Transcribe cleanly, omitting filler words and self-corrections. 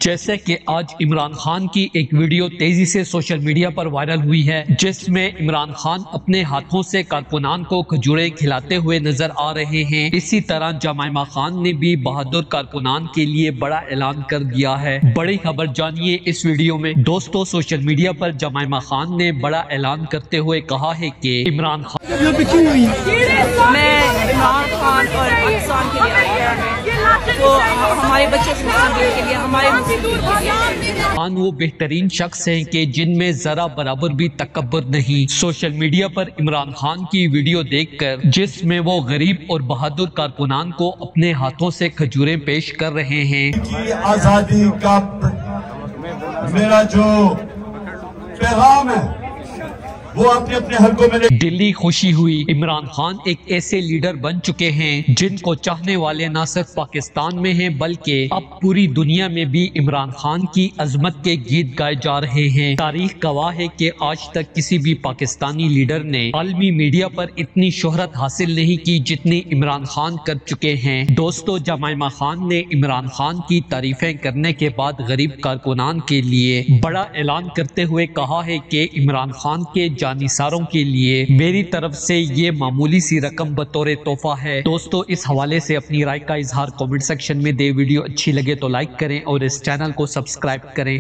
جیسے کہ آج عمران خان کی ایک ویڈیو تیزی سے سوشل میڈیا پر وائرل ہوئی ہے، جس میں عمران خان اپنے ہاتھوں سے کارکنان کو کھجوریں کھلاتے ہوئے نظر آ رہے ہیں۔ اسی طرح جمائمہ خان نے بھی بہادر کارکنان کے لیے بڑا اعلان کر دیا ہے۔ بڑی خبر جانیے اس ویڈیو میں۔ دوستو، سوشل میڈیا پر جمائمہ خان نے بڑا اعلان کرتے ہوئے کہا ہے کہ عمران خان اور پاکستان کے لیے آیا ہے، تو ہمارے بچوں کے مستقبل کے لیے، ہمارے مستقبل کے لیے خان وہ بہترین شخص ہیں کہ جن میں ذرا برابر بھی تکبر نہیں۔ سوشل میڈیا پر عمران خان کی ویڈیو دیکھ کر جس میں وہ غریب اور بہادر کارکنان کو اپنے ہاتھوں سے کھجوریں پیش کر رہے ہیں۔ آزادی کا میرا جو پیغام ہے وہ اپنے حلقوں میں دلی خوشی ہوئی۔ عمران خان ایک ایسے لیڈر بن چکے ہیں جن کو چاہنے والے نہ صرف پاکستان میں ہیں بلکہ اب پوری دنیا میں بھی عمران خان کی عظمت کے گیت گائے جا رہے ہیں۔ تاریخ گواہ ہے کہ آج تک کسی بھی پاکستانی لیڈر نے عالمی میڈیا پر اتنی شہرت حاصل نہیں کی جتنی عمران خان کر چکے ہیں۔ دوستو، جمائمہ خان نے عمران خان کی تعریفیں کرنے کے بعد غریب کارکنان کے لیے بڑا اعلان کرتے ہوئے کہا ہے کہ عمران خان کے جانثاروں کے لیے میری طرف سے یہ معمولی سی رقم بطور تحفہ ہے۔ دوستو، اس حوالے سے اپنی رائے کا اظہار کمنٹ سیکشن میں دے۔ ویڈیو اچھی لگے تو لائک کریں اور اس چینل کو سبسکرائب کریں۔